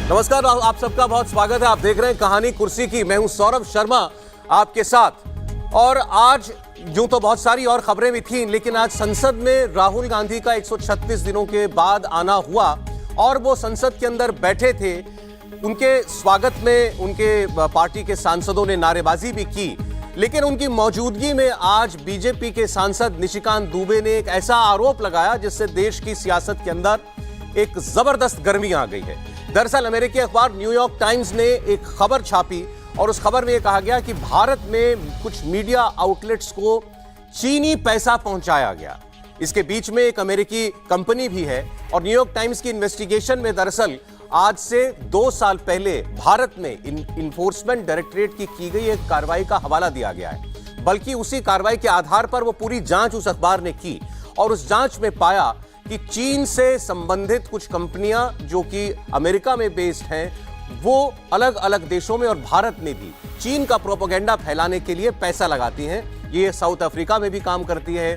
नमस्कार, आप सबका बहुत स्वागत है। आप देख रहे हैं कहानी कुर्सी की। मैं हूं सौरभ शर्मा आपके साथ। और आज यूं तो बहुत सारी और खबरें भी थीं, लेकिन आज संसद में राहुल गांधी का 136 दिनों के बाद आना हुआ और वो संसद के अंदर बैठे थे। उनके स्वागत में उनके पार्टी के सांसदों ने नारेबाजी भी की, लेकिन उनकी मौजूदगी में आज बीजेपी के सांसद निशिकांत दुबे ने एक ऐसा आरोप लगाया जिससे देश की सियासत के अंदर एक जबरदस्त गर्मी आ गई है। दरअसल अमेरिकी अखबार न्यूयॉर्क टाइम्स ने एक खबर छापी और उस खबर में यह कहा गया कि भारत में कुछ मीडिया आउटलेट्स को चीनी पैसा पहुंचाया गया। इसके बीच में एक अमेरिकी कंपनी भी है और न्यूयॉर्क टाइम्स की इन्वेस्टिगेशन में दरअसल आज से 2 साल पहले भारत में इन्फोर्समेंट डायरेक्टरेट की गई एक कार्रवाई का हवाला दिया गया है। बल्कि उसी कार्रवाई के आधार पर वो पूरी जांच उस अखबार ने की और उस जांच में पाया कि चीन से संबंधित कुछ कंपनियां जो कि अमेरिका में बेस्ड हैं, वो अलग अलग देशों में और भारत में भी चीन का प्रोपेगेंडा फैलाने के लिए पैसा लगाती हैं। ये साउथ अफ्रीका में भी काम करती है,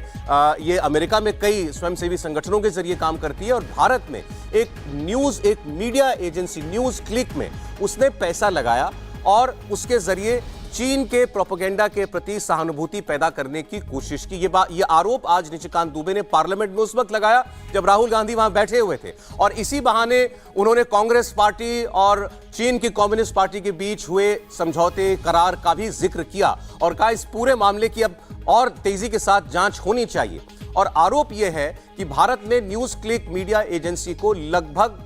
ये अमेरिका में कई स्वयंसेवी संगठनों के जरिए काम करती है और भारत में एक मीडिया एजेंसी न्यूज क्लिक में उसने पैसा लगाया और उसके जरिए चीन के प्रोपेगेंडा के प्रति सहानुभूति पैदा करने की कोशिश की। ये आरोप आज निशिकांत दुबे ने पार्लियामेंट में उस वक्त लगाया जब राहुल गांधी वहां बैठे हुए थे और इसी बहाने उन्होंने कांग्रेस पार्टी और चीन की कम्युनिस्ट पार्टी के बीच हुए समझौते करार का भी जिक्र किया और कहा इस पूरे मामले की अब और तेजी के साथ जांच होनी चाहिए। और आरोप यह है कि भारत में न्यूज क्लिक मीडिया एजेंसी को लगभग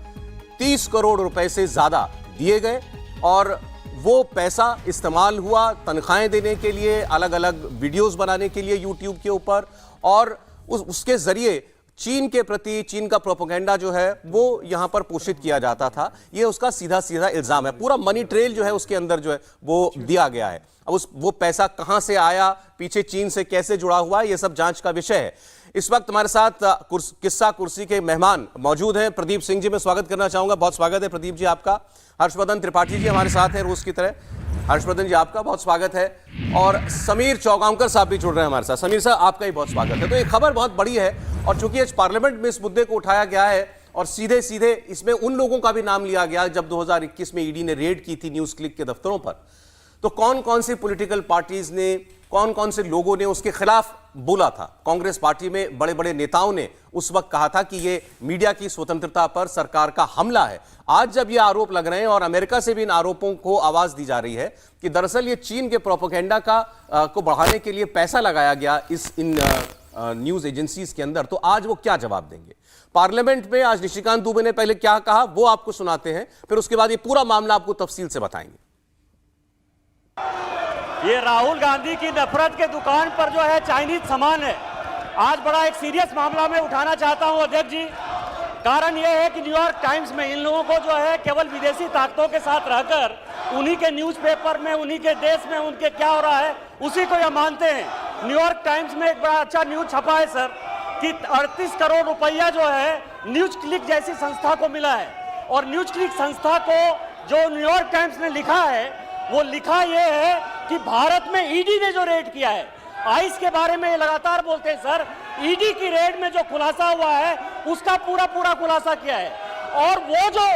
30 करोड़ रुपए से ज्यादा दिए गए और वो पैसा इस्तेमाल हुआ तनख्वाहें देने के लिए, अलग अलग वीडियोस बनाने के लिए यूट्यूब के ऊपर और उसके जरिए चीन के प्रति चीन का प्रोपेगेंडा जो है वो यहां पर पोषित किया जाता था। ये उसका सीधा सीधा इल्जाम है। पूरा मनी ट्रेल जो है उसके अंदर जो है वो दिया गया है। अब वो पैसा कहां से आया, पीछे चीन से कैसे जुड़ा हुआ है, ये सब जांच का विषय है। इस वक्त हमारे साथ किस्सा कुर्सी के मेहमान मौजूद हैं। प्रदीप सिंह जी, मैं स्वागत करना चाहूंगा। बहुत स्वागत है प्रदीप जी आपका। हर्षवर्धन त्रिपाठी जी हमारे साथ हैं रोज की तरह। हर्षवर्धन जी आपका बहुत स्वागत है। और समीर चौगांवकर साहब भी जुड़ रहे हैं हमारे साथ। समीर साहब आपका ही बहुत स्वागत है। तो ये खबर बहुत बड़ी है और चूंकि आज पार्लियामेंट में इस मुद्दे को उठाया गया है और सीधे सीधे इसमें उन लोगों का भी नाम लिया गया जब 2021 में ईडी ने रेड की थी न्यूज क्लिक के दफ्तरों पर, तो कौन कौन सी पॉलिटिकल पार्टीज ने, कौन कौन से लोगों ने उसके खिलाफ बोला था। कांग्रेस पार्टी में बड़े बड़े नेताओं ने उस वक्त कहा था कि यह मीडिया की स्वतंत्रता पर सरकार का हमला है। आज जब ये आरोप लग रहे हैं और अमेरिका से भी इन आरोपों को आवाज दी जा रही है कि दरअसल ये चीन के प्रोपेगेंडा को बढ़ाने के लिए पैसा लगाया गया इन न्यूज एजेंसीज के अंदर, तो आज वो क्या जवाब देंगे। पार्लियामेंट में आज निशिकांत दुबे ने पहले क्या कहा वो आपको सुनाते हैं, फिर उसके बाद ये पूरा मामला आपको तफसील से बताएंगे। ये राहुल गांधी की नफरत के दुकान पर जो है चाइनीज सामान है। आज बड़ा एक सीरियस मामला में उठाना चाहता हूं अध्यक्ष जी। कारण यह है कि न्यूयॉर्क टाइम्स में इन लोगों को जो है केवल विदेशी ताकतों के साथ रहकर उन्हीं के न्यूज़पेपर में, उन्हीं के देश में उनके क्या हो रहा है उसी को यह मानते हैं। न्यूयॉर्क टाइम्स में एक बड़ा अच्छा न्यूज छपा है सर कि 38 करोड़ रुपया जो है न्यूज क्लिक जैसी संस्था को मिला है। और न्यूज क्लिक संस्था को जो न्यूयॉर्क टाइम्स ने लिखा है वो लिखा यह है कि भारत में ईडी ने जो रेड किया है, आइस के बारे में ये लगातार बोलते हैं सर, ईडी की रेड में जो खुलासा हुआ है उसका पूरा खुलासा किया है। और वो जो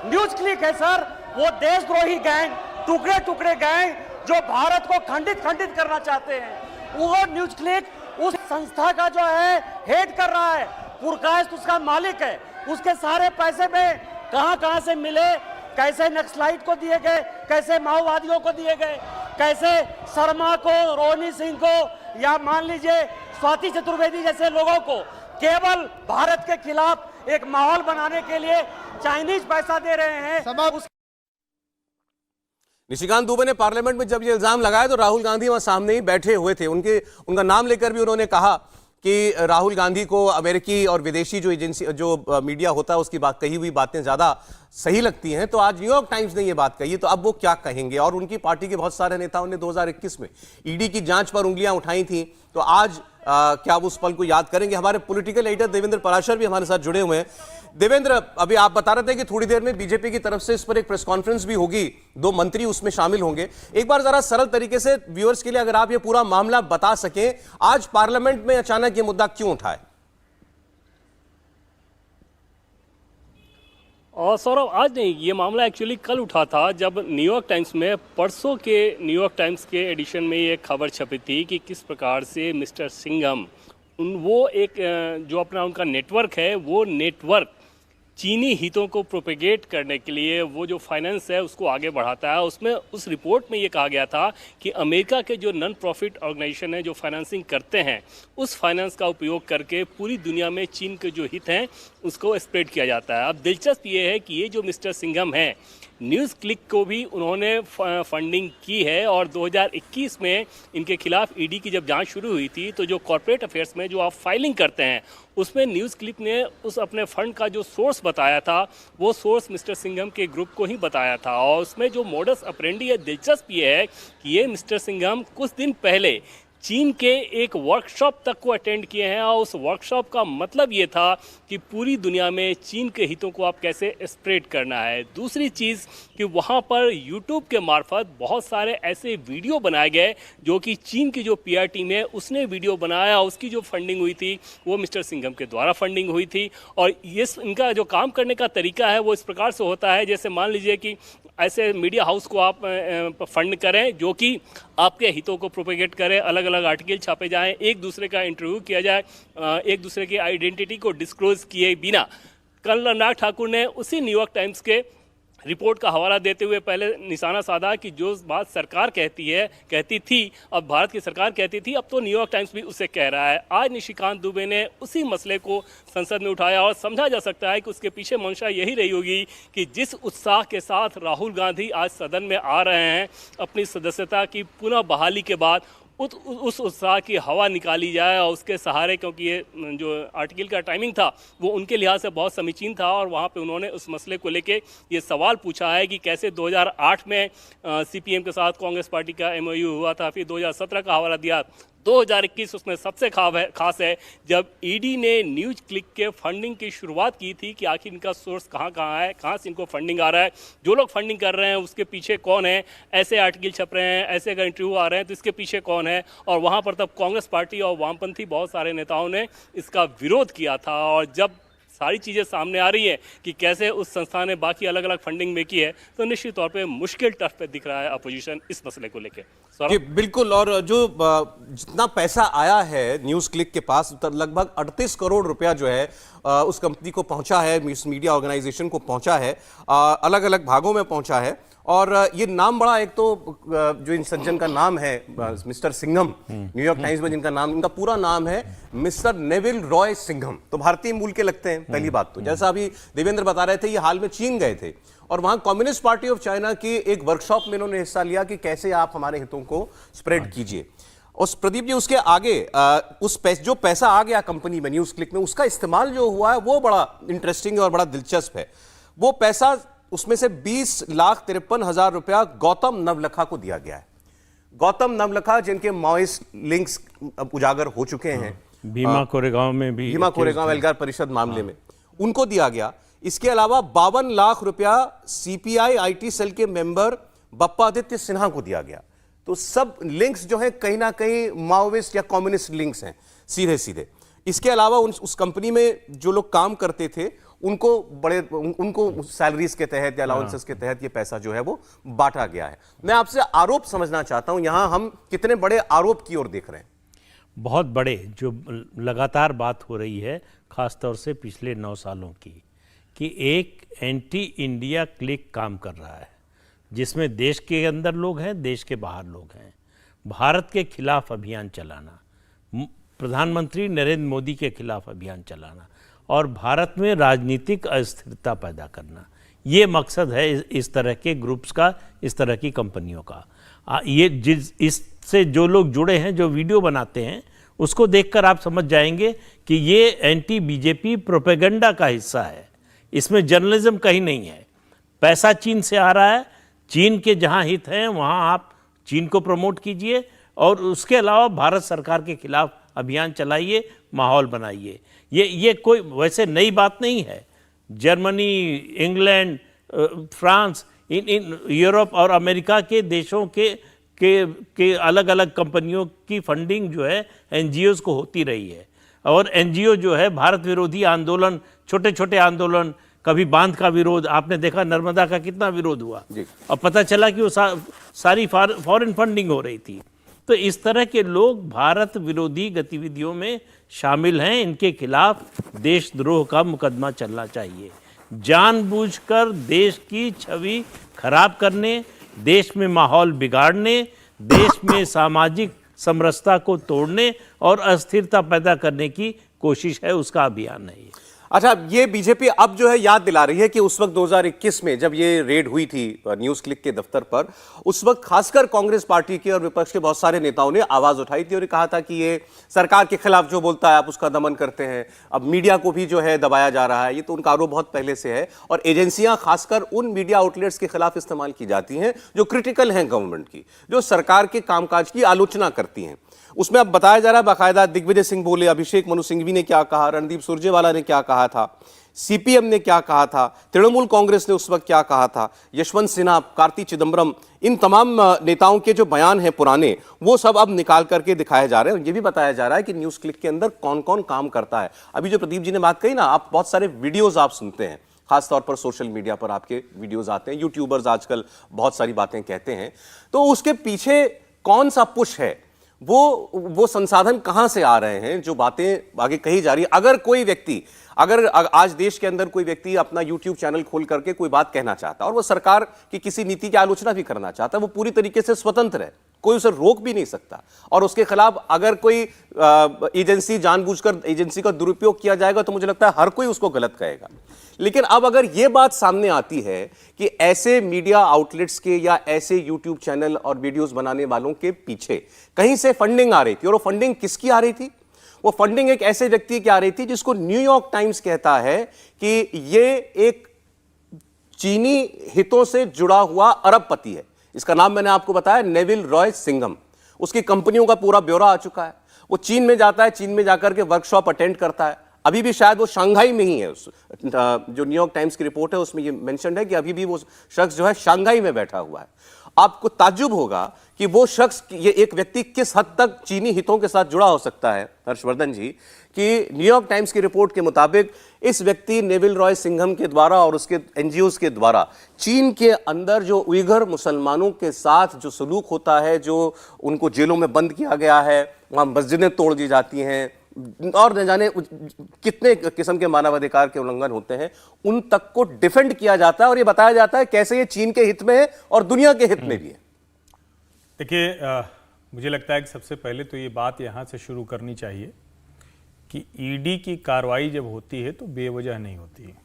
न्यूज क्लिक है सर, वो देशद्रोही गैंग, टुकड़े टुकड़े गैंग जो भारत को खंडित करना चाहते हैं, वो न्यूज क्लिक उस संस्था का जो है हेड कर रहा है, पुरकायस्त उसका मालिक है। उसके सारे पैसे में कहां से मिले, कैसे नक्सलाइट को दिए गए, कैसे माओवादियों को दिए गए, कैसे शर्मा को, रोहिणी सिंह को या मान लीजिए स्वाति चतुर्वेदी जैसे लोगों को केवल भारत के खिलाफ एक माहौल बनाने के लिए चाइनीज पैसा दे रहे हैं। निशिकांत दुबे ने पार्लियामेंट में जब ये इल्जाम लगाया तो राहुल गांधी वहां सामने ही बैठे हुए थे। उनका नाम लेकर भी उन्होंने कहा कि राहुल गांधी को अमेरिकी और विदेशी जो एजेंसी जो मीडिया होता है उसकी कही हुई बातें ज्यादा सही लगती हैं। तो आज न्यूयॉर्क टाइम्स ने ये बात कही, तो अब वो क्या कहेंगे। और उनकी पार्टी के बहुत सारे नेताओं ने 2021 में ईडी की जांच पर उंगलियां उठाई थी, तो आज क्या वो उस पल को याद करेंगे। हमारे पॉलिटिकल एडिटर देवेंद्र पराशर भी हमारे साथ जुड़े हुए हैं। देवेंद्र, अभी आप बता रहे थे कि थोड़ी देर में बीजेपी की तरफ से इस पर एक प्रेस कॉन्फ्रेंस भी होगी, 2 मंत्री उसमें शामिल होंगे। एक बार जरा सरल तरीके से व्यूअर्स के लिए अगर आप ये पूरा मामला बता सकें, आज पार्लियामेंट में अचानक ये मुद्दा क्यों उठा है। और सौरभ, आज नहीं, ये मामला एक्चुअली कल उठा था जब न्यूयॉर्क टाइम्स में परसों के न्यूयॉर्क टाइम्स के एडिशन में ये खबर छपी थी कि किस प्रकार से मिस्टर सिंघम वो एक जो अपना उनका नेटवर्क है, वो नेटवर्क चीनी हितों को प्रोपेगेट करने के लिए वो जो फाइनेंस है उसको आगे बढ़ाता है। उसमें उस रिपोर्ट में ये कहा गया था कि अमेरिका के जो नॉन प्रॉफिट ऑर्गेनाइजेशन है जो फाइनेंसिंग करते हैं, उस फाइनेंस का उपयोग करके पूरी दुनिया में चीन के जो हित हैं उसको स्प्रेड किया जाता है। अब दिलचस्प ये है कि ये जो मिस्टर सिंघम हैं, न्यूज़ क्लिक को भी उन्होंने फंडिंग की है और 2021 में इनके खिलाफ ईडी की जब जांच शुरू हुई थी तो जो कॉर्पोरेट अफेयर्स में जो आप फाइलिंग करते हैं उसमें न्यूज़ क्लिक ने उस अपने फंड का जो सोर्स बताया था वो सोर्स मिस्टर सिंघम के ग्रुप को ही बताया था। और उसमें जो मोडस ऑपरेंडी है, दिलचस्प ये है कि ये मिस्टर सिंघम कुछ दिन पहले चीन के एक वर्कशॉप तक को अटेंड किए हैं और उस वर्कशॉप का मतलब ये था कि पूरी दुनिया में चीन के हितों को आप कैसे स्प्रेड करना है। दूसरी चीज़ कि वहाँ पर यूट्यूब के मार्फत बहुत सारे ऐसे वीडियो बनाए गए जो कि चीन की जो पीआर टीम है उसने वीडियो बनाया, उसकी जो फंडिंग हुई थी वो मिस्टर सिंघम के द्वारा फंडिंग हुई थी। और ये इनका जो काम करने का तरीका है वो इस प्रकार से होता है, जैसे मान लीजिए कि ऐसे मीडिया हाउस को आप फंड करें जो कि आपके हितों को प्रोपेगेट करें, अलग अलग आर्टिकल छापे जाएं, एक दूसरे का इंटरव्यू किया जाए, एक दूसरे की आइडेंटिटी को डिस्क्लोज किए बिना। कल अनुराग ठाकुर ने उसी न्यूयॉर्क टाइम्स के रिपोर्ट का हवाला देते हुए पहले निशाना साधा कि जो बात सरकार कहती थी, अब भारत की सरकार कहती थी, अब तो न्यूयॉर्क टाइम्स भी उसे कह रहा है। आज निशिकांत दुबे ने उसी मसले को संसद में उठाया और समझा जा सकता है कि उसके पीछे मंशा यही रही होगी कि जिस उत्साह के साथ राहुल गांधी आज सदन में आ रहे हैं अपनी सदस्यता की पुनः बहाली के बाद, उस उत्साह की हवा निकाली जाए और उसके सहारे, क्योंकि ये जो आर्टिकल का टाइमिंग था वो उनके लिहाज से बहुत समीचीन था और वहाँ पे उन्होंने उस मसले को लेके ये सवाल पूछा है कि कैसे 2008 में सीपीएम के साथ कांग्रेस पार्टी का एमओयू हुआ था, फिर 2017 का हवाला दिया, 2021 उसमें सबसे खास है जब ईडी ने न्यूज़ क्लिक के फंडिंग की शुरुआत की थी कि आखिर इनका सोर्स कहाँ है, कहाँ से इनको फंडिंग आ रहा है, जो लोग फंडिंग कर रहे हैं उसके पीछे कौन है, ऐसे आर्टिकल छप रहे हैं, ऐसे अगर इंटरव्यू आ रहे हैं तो इसके पीछे कौन है। और वहाँ पर तब कांग्रेस पार्टी और वामपंथी बहुत सारे नेताओं ने इसका विरोध किया था। और जब सारी चीज़ें सामने आ रही हैं कि कैसे उस संस्था ने बाकी अलग अलग फंडिंग में की है, तो निश्चित तौर पे मुश्किल टर्फ पे दिख रहा है अपोजिशन इस मसले को लेके। जी बिल्कुल। और जो जितना पैसा आया है न्यूज़ क्लिक के पास, लगभग 38 करोड़ रुपया जो है उस कंपनी को पहुंचा है, इस मीडिया ऑर्गेनाइजेशन को पहुंचा है, अलग अलग भागों में पहुंचा है। और ये नाम बड़ा, एक तो जो इन सज्जन का नाम है मिस्टर सिंघम, न्यूयॉर्क टाइम्स में जिनका नाम, इनका पूरा नाम है मिस्टर नेविल रॉय सिंघम, तो भारतीय मूल के लगते हैं। पहली बात तो जैसा अभी देवेंद्र बता रहे थे, ये हाल में चीन गए थे और वहां कम्युनिस्ट पार्टी ऑफ चाइना की एक वर्कशॉप में इन्होंने हिस्सा लिया कि कैसे आप हमारे हितों को स्प्रेड कीजिए। उस प्रदीप जी, उसके आगे जो पैसा आ गया कंपनी में, न्यूज़ क्लिक में, उसका इस्तेमाल जो हुआ है वो बड़ा इंटरेस्टिंग और बड़ा दिलचस्प है। वो पैसा, उसमें से 20,53,000 रुपया गौतम नवलखा को दिया गया है। गौतम नवलखा जिनके माओइस्ट लिंक्स उजागर हो चुके हैं, भीमा कोरेगांव में भी, भीमा कोरेगांव एल्गार परिषद मामले में, उनको दिया गया। इसके अलावा 52 लाख रुपया सीपीआई आईटी सेल के मेंबर बप्पादित्य सिन्हा को दिया गया। तो सब लिंक्स जो है कहीं ना कहीं माओविस्ट या कम्युनिस्ट लिंक्स हैं सीधे सीधे। इसके अलावा उस कंपनी में जो लोग काम करते थे उनको सैलरीज के तहत या अलाउंसेस के तहत ये पैसा जो है वो बांटा गया है। मैं आपसे आरोप समझना चाहता हूं, यहां हम कितने बड़े आरोप की ओर देख रहे हैं? बहुत बड़े, जो लगातार बात हो रही है खासतौर से पिछले 9 सालों की, कि एक एंटी इंडिया क्लिक काम कर रहा है जिसमें देश के अंदर लोग हैं, देश के बाहर लोग हैं। भारत के खिलाफ अभियान चलाना, प्रधानमंत्री नरेंद्र मोदी के खिलाफ अभियान चलाना और भारत में राजनीतिक अस्थिरता पैदा करना, ये मकसद है इस तरह के ग्रुप्स का, इस तरह की कंपनियों का। ये इससे जो लोग जुड़े हैं, जो वीडियो बनाते हैं, उसको देखकर आप समझ जाएंगे कि ये एंटी बीजेपी प्रोपेगेंडा का हिस्सा है। इसमें जर्नलिज्म कहीं नहीं है। पैसा चीन से आ रहा है, चीन के जहां हित हैं वहां आप चीन को प्रमोट कीजिए और उसके अलावा भारत सरकार के खिलाफ अभियान चलाइए, माहौल बनाइए। ये कोई वैसे नई बात नहीं है। Germany, England, France, in Europe और अमेरिका के देशों के अलग अलग कंपनियों की फंडिंग जो है एनजीओज को होती रही है। और एनजीओ जो है भारत विरोधी आंदोलन, छोटे छोटे आंदोलन कभी बांध का विरोध, आपने देखा नर्मदा का कितना विरोध हुआ जी। और पता चला कि वो सारी फॉरेन फंडिंग हो रही थी। तो इस तरह के लोग भारत विरोधी गतिविधियों में शामिल हैं, इनके खिलाफ देशद्रोह का मुकदमा चलना चाहिए। जानबूझकर देश की छवि खराब करने, देश में माहौल बिगाड़ने, देश में सामाजिक समरसता को तोड़ने और अस्थिरता पैदा करने की कोशिश है, उसका अभियान है ये। अच्छा, ये बीजेपी अब जो है याद दिला रही है कि उस वक्त 2021 में जब ये रेड हुई थी न्यूज़ क्लिक के दफ्तर पर, उस वक्त खासकर कांग्रेस पार्टी के और विपक्ष के बहुत सारे नेताओं ने आवाज उठाई थी और कहा था कि ये सरकार के खिलाफ जो बोलता है आप उसका दमन करते हैं, अब मीडिया को भी जो है दबाया जा रहा है। ये तो उनका आरोप बहुत पहले से है और एजेंसियां खासकर उन मीडिया आउटलेट्स के खिलाफ इस्तेमाल की जाती हैं जो क्रिटिकल हैं गवर्नमेंट की, जो सरकार के कामकाज की आलोचना करती हैं। उसमें अब बताया जा रहा है बाकायदा दिग्विजय सिंह बोले, अभिषेक मनु सिंघवी ने क्या कहा, रणदीप सुरजेवाला ने क्या कहा था, सीपीएम ने क्या कहा था, तृणमूल कांग्रेस ने उस वक्त क्या कहा था, यशवंत सिन्हा, कार्ति चिदंबरम, इन तमाम नेताओं के जो बयान हैं पुराने, वो सब अब निकाल करके दिखाए जा रहे हैं। ये भी बताया जा रहा है कि न्यूज़ क्लिक के अंदर कौन कौन काम करता है। अभी जो प्रदीप जी ने बात कही ना, आप बहुत सारे वीडियोज आप सुनते हैं, खासतौर पर सोशल मीडिया पर आपके वीडियोज आते हैं, यूट्यूबर्स आजकल बहुत सारी बातें कहते हैं, तो उसके पीछे कौन सा पुश है, वो संसाधन कहां से आ रहे हैं, जो बातें आगे कही जा रही है। अगर कोई व्यक्ति, अगर आज देश के अंदर कोई व्यक्ति अपना यूट्यूब चैनल खोल करके कोई बात कहना चाहता है और वो सरकार की किसी नीति की आलोचना भी करना चाहता है, वो पूरी तरीके से स्वतंत्र है, कोई उसे रोक भी नहीं सकता। और उसके खिलाफ अगर कोई एजेंसी जानबूझकर एजेंसी का दुरुपयोग किया जाएगा तो मुझे लगता है हर कोई उसको गलत कहेगा। लेकिन अब अगर यह बात सामने आती है कि ऐसे मीडिया आउटलेट्स के या ऐसे यूट्यूब चैनल और वीडियोस बनाने वालों के पीछे कहीं से फंडिंग आ रही थी, और वो फंडिंग किसकी आ रही थी? वो फंडिंग एक ऐसे व्यक्ति की आ रही थी जिसको न्यूयॉर्क टाइम्स कहता है कि ये एक चीनी हितों से जुड़ा हुआ अरबपति है। इसका नाम मैंने आपको बताया, नेविल रॉय सिंघम। उसकी कंपनियों का पूरा ब्यौरा आ चुका है। वो चीन में जाता है, चीन में जाकर के वर्कशॉप अटेंड करता है। अभी भी शायद वो शंघाई में ही है। जो न्यूयॉर्क टाइम्स की रिपोर्ट है उसमें ये मेंशन है कि अभी भी वो शख्स जो है शंघाई में बैठा हुआ है। आपको ताज्जुब होगा कि वो शख्स, ये एक व्यक्ति किस हद तक चीनी हितों के साथ जुड़ा हो सकता है हर्षवर्धन जी, कि न्यूयॉर्क टाइम्स की रिपोर्ट के मुताबिक इस व्यक्ति नेविल रॉय सिंघम के द्वारा और उसके एनजीओज के द्वारा चीन के अंदर जो उइगर मुसलमानों के साथ जो सलूक होता है, जो उनको जेलों में बंद किया गया है, वहाँ मस्जिदें तोड़ दी जाती हैं और न जाने कितने किस्म के मानवाधिकार के उल्लंघन होते हैं, उन तक को डिफेंड किया जाता है और ये बताया जाता है कैसे ये चीन के हित में है और दुनिया के हित में भी है। देखिए, मुझे लगता है कि सबसे पहले तो ये बात यहाँ से शुरू करनी चाहिए कि ईडी की कार्रवाई जब होती है तो बेवजह नहीं होती है,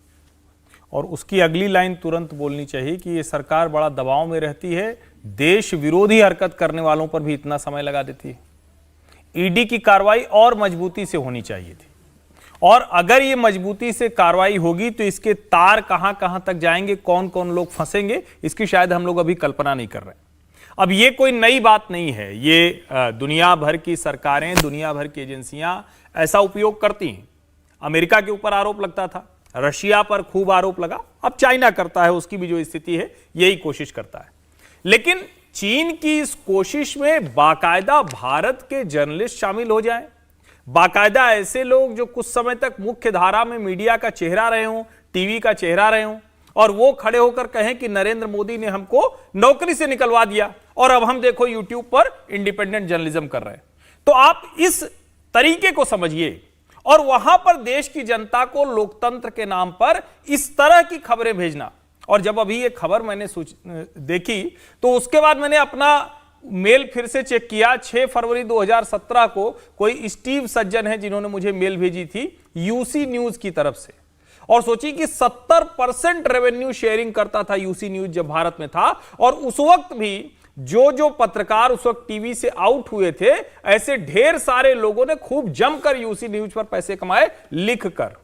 और उसकी अगली लाइन तुरंत बोलनी चाहिए कि ये सरकार बड़ा दबाव में रहती है, देश विरोधी हरकत करने वालों पर भी इतना समय लगा देती है। ईडी की कार्रवाई और मजबूती से होनी चाहिए थी, और अगर ये मजबूती से कार्रवाई होगी तो इसके तार कहां कहां तक जाएंगे, कौन कौन लोग फंसेंगे, इसकी शायद हम लोग अभी कल्पना नहीं कर रहे। अब ये कोई नई बात नहीं है, ये दुनिया भर की सरकारें, दुनिया भर की एजेंसियां ऐसा उपयोग करती हैं। अमेरिका के ऊपर आरोप लगता था, रशिया पर खूब आरोप लगा, अब चाइना करता है, उसकी भी जो स्थिति है यही कोशिश करता है। लेकिन चीन की इस कोशिश में बाकायदा भारत के जर्नलिस्ट शामिल हो जाएं, बाकायदा ऐसे लोग जो कुछ समय तक मुख्य धारा में मीडिया का चेहरा रहे हों, टीवी का चेहरा रहे हों, और वो खड़े होकर कहें कि नरेंद्र मोदी ने हमको नौकरी से निकलवा दिया और अब हम देखो यूट्यूब पर इंडिपेंडेंट जर्नलिज्म कर रहे हैं। तो आप इस तरीके को समझिए, और वहां पर देश की जनता को लोकतंत्र के नाम पर इस तरह की खबरें भेजना। और जब अभी ये खबर मैंने देखी तो उसके बाद मैंने अपना मेल फिर से चेक किया। 6 फरवरी 2017 को कोई स्टीव सज्जन है जिन्होंने मुझे मेल भेजी थी यूसी न्यूज की तरफ से, और सोची कि 70% रेवेन्यू शेयरिंग करता था यूसी न्यूज जब भारत में था, और उस वक्त भी जो पत्रकार उस वक्त टीवी से आउट हुए थे, ऐसे ढेर सारे लोगों ने खूब जमकर यूसी न्यूज पर पैसे कमाए लिखकर।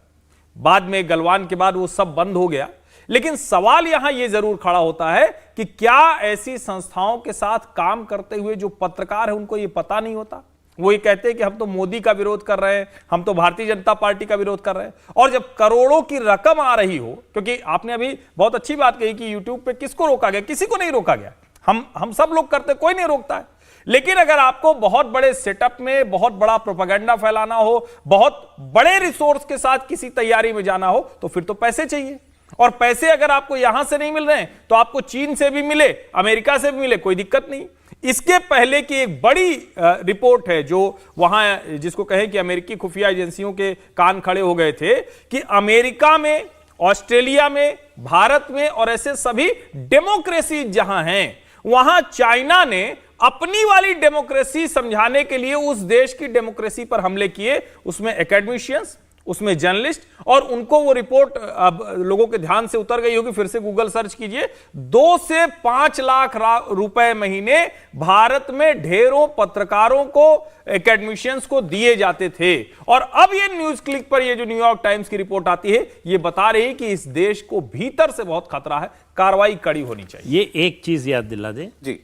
बाद में गलवान के बाद वो सब बंद हो गया। लेकिन सवाल यहां यह जरूर खड़ा होता है कि क्या ऐसी संस्थाओं के साथ काम करते हुए जो पत्रकार है उनको यह पता नहीं होता? वो ये कहते हैं कि हम तो मोदी का विरोध कर रहे हैं, हम तो भारतीय जनता पार्टी का विरोध कर रहे हैं, और जब करोड़ों की रकम आ रही हो, क्योंकि आपने अभी बहुत अच्छी बात कही कि यूट्यूब पे किसको रोका गया, किसी को नहीं रोका गया, हम सब लोग करते, कोई नहीं रोकता है। लेकिन अगर आपको बहुत बड़े सेटअप में बहुत बड़ा प्रोपेगेंडा फैलाना हो, बहुत बड़े रिसोर्स के साथ किसी तैयारी में जाना हो, तो फिर तो पैसे चाहिए। और पैसे अगर आपको यहां से नहीं मिल रहे हैं तो आपको चीन से भी मिले, अमेरिका से भी मिले, कोई दिक्कत नहीं। इसके पहले की एक बड़ी रिपोर्ट है जो वहां, जिसको कहें कि अमेरिकी खुफिया एजेंसियों के कान खड़े हो गए थे, कि अमेरिका में, ऑस्ट्रेलिया में, भारत में और ऐसे सभी डेमोक्रेसी जहां हैं, वहां चाइना ने अपनी वाली डेमोक्रेसी समझाने के लिए उस देश की डेमोक्रेसी पर हमले किए। उसमें एकेडमिशियंस, उसमें जर्नलिस्ट, और उनको वो रिपोर्ट अब लोगों के ध्यान से उतर गई होगी, फिर से गूगल सर्च कीजिए। 2 से 5 लाख रुपए महीने भारत में ढेरों पत्रकारों को, एकेडमिशियंस को दिए जाते थे। और अब ये न्यूज क्लिक पर ये जो न्यूयॉर्क टाइम्स की रिपोर्ट आती है, ये बता रही है कि इस देश को भीतर से बहुत खतरा है, कार्रवाई कड़ी होनी चाहिए। ये एक चीज याद दिला दें जी,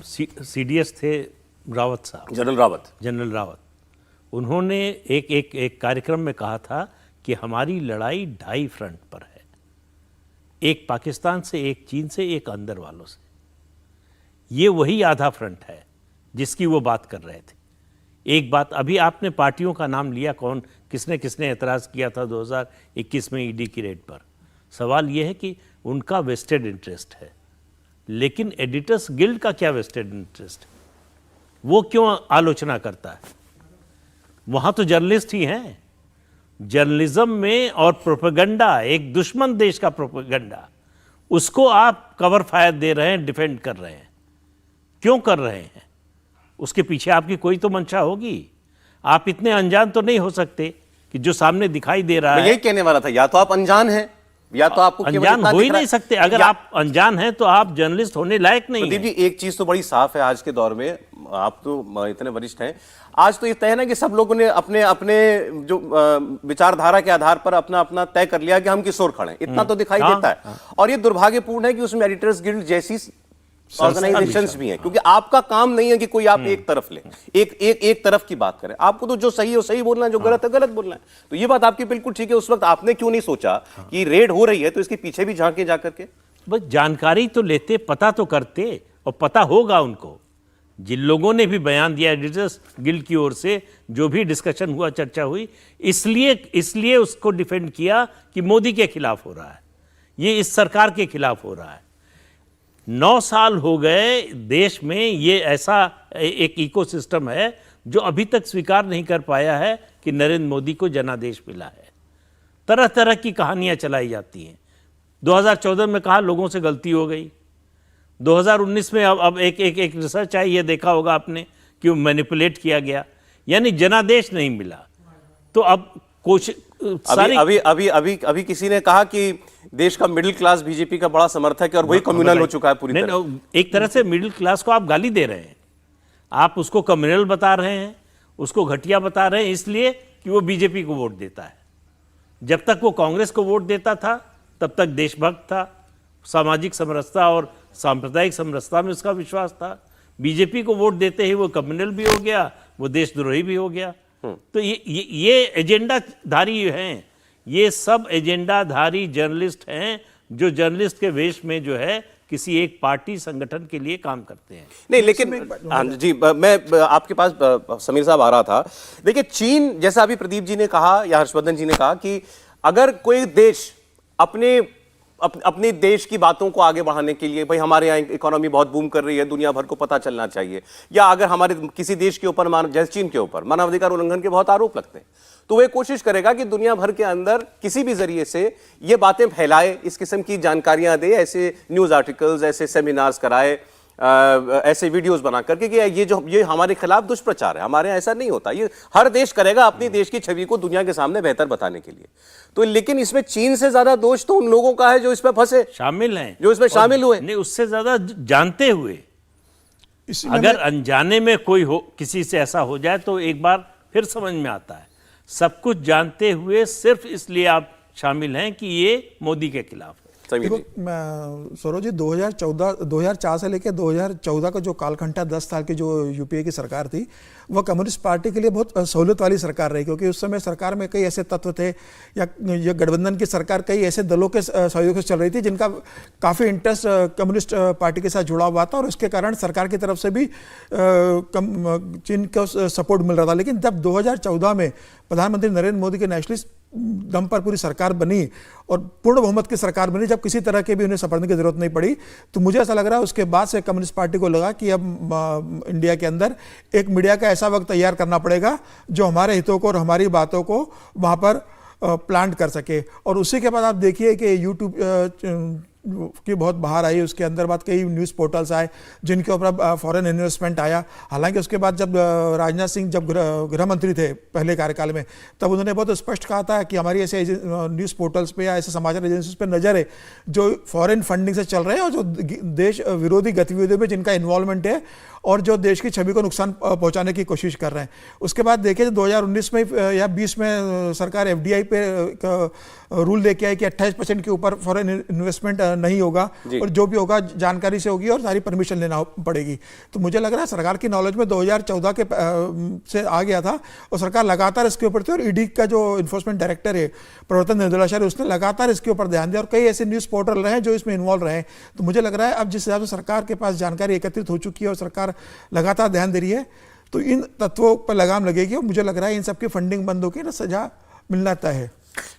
सीडीएस थे रावत साहब, जनरल रावत, उन्होंने एक कार्यक्रम में कहा था कि हमारी लड़ाई 2.5 फ्रंट पर है, एक पाकिस्तान से, एक चीन से, एक अंदर वालों से। ये वही आधा फ्रंट है जिसकी वो बात कर रहे थे। एक बात, अभी आपने पार्टियों का नाम लिया, कौन किसने किसने एतराज़ किया था 2021 में ईडी की रेड पर। सवाल ये है कि उनका वेस्टेड इंटरेस्ट है, लेकिन एडिटर्स गिल्ड का क्या वेस्टेड इंटरेस्ट? वो क्यों आलोचना करता है? वहां तो जर्नलिस्ट ही हैं। जर्नलिज्म में और प्रोपेगेंडा, एक दुश्मन देश का प्रोपेगेंडा, उसको आप कवर फायर दे रहे हैं, डिफेंड कर रहे हैं। क्यों कर रहे हैं? उसके पीछे आपकी कोई तो मंशा होगी। आप इतने अनजान तो नहीं हो सकते कि जो सामने दिखाई दे रहा है। यही कहने वाला था, या तो आप अनजान हैं या तो आपको अनजान हो ही नहीं सकते। अगर आप अनजान हैं तो आप जर्नलिस्ट होने लायक नहीं। प्रदीप जी, एक चीज तो बड़ी साफ है आज के दौर में, आप तो इतने वरिष्ठ हैं, आज तो ये तय है ना कि सब लोगों ने अपने अपने जो विचारधारा के आधार पर अपना अपना तय कर लिया कि हम किस ओर खड़े हैं, इतना तो दिखाई देता है। और ये दुर्भाग्यपूर्ण है कि उसमें एडिटर्स गिल्ड जैसी ऑर्गेनाइजेशंस भी हैं, क्योंकि आपका काम नहीं है कि कोई आप एक तरफ ले, एक तरफ की बात करें। आपको तो जो सही है सही बोलना है, जो गलत है गलत बोलना है। तो ये बात आपकी बिल्कुल ठीक है। उस वक्त आपने क्यों नहीं सोचा कि रेड हो रही है तो इसके पीछे भी झांके जाकर के? बस जानकारी तो लेते, पता तो करते, और पता होगा उनको। जिन लोगों ने भी बयान दिया एडिटर्स गिल्ड की ओर से, जो भी डिस्कशन हुआ, चर्चा हुई, इसलिए उसको डिफेंड किया कि मोदी के खिलाफ हो रहा है, ये इस सरकार के खिलाफ हो रहा है। 9 साल हो गए देश में, ये ऐसा एक इकोसिस्टम है जो अभी तक स्वीकार नहीं कर पाया है कि नरेंद्र मोदी को जनादेश मिला है। तरह तरह की कहानियां चलाई जाती हैं। 2014 में कहा लोगों से गलती हो गई, 2019 में अब एक रिसर्च आई, ये देखा होगा आपने कि वो मैनिपुलेट किया गया, यानी जनादेश नहीं मिला। तो अब अभी किसी ने कहा कि देश का मिडिल क्लास बीजेपी का बड़ा समर्थक है और वही कम्युनल हो चुका है पूरी तरह। एक तरह से मिडिल क्लास को आप गाली दे रहे हैं, आप उसको कम्युनल बता रहे हैं, उसको घटिया बता रहे हैं, इसलिए कि वो बीजेपी को वोट देता है। जब तक वो कांग्रेस को वोट देता था तब तक देशभक्त था, सामाजिक समरसता और सांप्रदायिक समरसता में उसका विश्वास था। बीजेपी को वोट देते ही वो कम्युनल भी हो गया, वो देशद्रोही भी हो गया। तो ये एजेंडाधारी हैं, ये सब एजेंडाधारी जर्नलिस्ट हैं जो जर्नलिस्ट के वेश में जो है किसी एक पार्टी संगठन के लिए काम करते हैं। नहीं, लेकिन हाँ जी, मैं आपके पास समीर साहब आ रहा था। देखिए, चीन, जैसा अभी प्रदीप जी ने कहा या हर्षवर्धन जी ने कहा कि अगर कोई देश अपने देश की बातों को आगे बढ़ाने के लिए, भाई हमारे यहाँ इकोनॉमी बहुत बूम कर रही है, दुनिया भर को पता चलना चाहिए, या अगर हमारे किसी देश के ऊपर, जैसे चीन के ऊपर मानवाधिकार उल्लंघन के बहुत आरोप लगते हैं, तो वह कोशिश करेगा कि दुनिया भर के अंदर किसी भी जरिए से ये बातें फैलाए, इस किस्म की जानकारियां दे, ऐसे न्यूज आर्टिकल्स, ऐसे सेमिनार्स कराए, ऐसे वीडियोस बना करके कि ये हमारे खिलाफ दुष्प्रचार है। हमारे यहाँ ऐसा नहीं होता। ये हर देश करेगा अपनी देश की छवि को दुनिया के सामने बेहतर बताने के लिए। तो लेकिन इसमें चीन से ज्यादा दोष तो उन लोगों का है जो इसमें फंसे, शामिल हैं, जो इसमें शामिल हुए। नहीं, उससे ज्यादा जानते हुए। अगर अनजाने में कोई हो, किसी से ऐसा हो जाए तो एक बार फिर समझ में आता है। सब कुछ जानते हुए सिर्फ इसलिए आप शामिल हैं कि ये मोदी के खिलाफ है। देखो सौरभ जी, 2004 से लेकर 2014 का जो कालखंड था, 10 साल की जो यूपीए की सरकार थी, वह कम्युनिस्ट पार्टी के लिए बहुत सहूलियत वाली सरकार रही, क्योंकि उस समय सरकार में कई ऐसे तत्व थे, या गठबंधन की सरकार कई ऐसे दलों के सहयोग से चल रही थी जिनका काफ़ी इंटरेस्ट कम्युनिस्ट पार्टी के साथ जुड़ा हुआ था, और उसके कारण सरकार की तरफ से भी चीन को सपोर्ट मिल रहा था। लेकिन जब 2014 में प्रधानमंत्री नरेंद्र मोदी के नेशनलिस्ट दम पर पूरी सरकार बनी और पूर्ण बहुमत की सरकार बनी, जब किसी तरह के भी उन्हें सफरने की जरूरत नहीं पड़ी, तो मुझे ऐसा लग रहा है उसके बाद से कम्युनिस्ट पार्टी को लगा कि अब इंडिया के अंदर एक मीडिया का ऐसा वक्त तैयार करना पड़ेगा जो हमारे हितों को और हमारी बातों को वहाँ पर प्लांट कर सके। और उसी के बाद आप देखिए कि यूट्यूब की बहुत बाहर आई, उसके अंदर बाद कई न्यूज़ पोर्टल्स आए जिनके ऊपर फॉरेन इन्वेस्टमेंट आया। हालांकि उसके बाद जब राजनाथ सिंह जब गृह मंत्री थे पहले कार्यकाल में, तब उन्होंने बहुत स्पष्ट कहा था कि हमारी ऐसे न्यूज़ पोर्टल्स पे या ऐसे समाचार एजेंसीज पे नज़र है जो फॉरेन फंडिंग से चल रहे हैं और जो देश विरोधी गतिविधियों में जिनका इन्वॉल्वमेंट है और जो देश की छवि को नुकसान पहुंचाने की कोशिश कर रहे हैं। उसके बाद देखिए 2019 में या 20 में सरकार FDI पे रूल लेके आई कि 28% के ऊपर फॉरेन इन्वेस्टमेंट नहीं होगा और जो भी होगा जानकारी से होगी और सारी परमिशन लेना पड़ेगी। तो मुझे लग रहा है सरकार की नॉलेज में 2014 के से आ गया था और सरकार लगातार इसके ऊपर थी। और ईडी का जो इन्फोर्समेंट डायरेक्टर है प्रवर्तन निदेशालय, उसने लगातार इसके ऊपर ध्यान दिया और कई ऐसे न्यूज़ पोर्टल रहे हैं जो इसमें इन्वॉल्व रहे हैं। तो मुझे लग रहा है अब जिस हिसाब से सरकार के पास जानकारी एकत्रित हो चुकी है और सरकार लगातार ध्यान दे रही है, तो इन तत्वों पर लगाम लगेगी और मुझे लग रहा है इन सबकी फंडिंग बंद होगी ना, सजा मिलना तय है।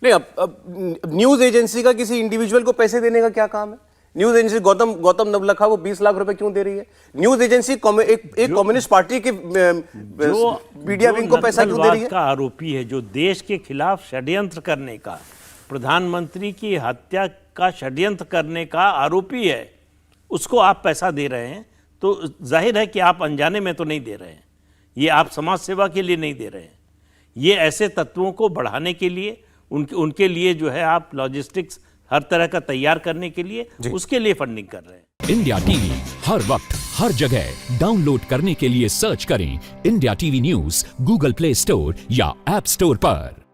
नहीं, अब न्यूज एजेंसी का किसी इंडिविजुअल को पैसे देने का क्या काम है? न्यूज एजेंसी गौतम नवलखा वो 20 लाख रुपए क्यों दे रही है? न्यूज एजेंसी एक कम्युनिस्ट पार्टी के मीडिया विंग को पैसा क्यों दे रही है? का आरोपी है, जो देश के खिलाफ षड्यंत्र करने का, प्रधानमंत्री की हत्या का षड्यंत्र करने का आरोपी है, उसको आप पैसा दे रहे हैं, तो जाहिर है कि आप अनजाने में तो नहीं दे रहे हैं, ये आप समाज सेवा के लिए नहीं दे रहे हैं, ये ऐसे तत्वों को बढ़ाने के लिए, उनके लिए जो है आप लॉजिस्टिक्स हर तरह का तैयार करने के लिए उसके लिए फंडिंग कर रहे हैं। इंडिया टीवी हर वक्त हर जगह डाउनलोड करने के लिए सर्च करें India TV news Google play store या ऐप स्टोर पर।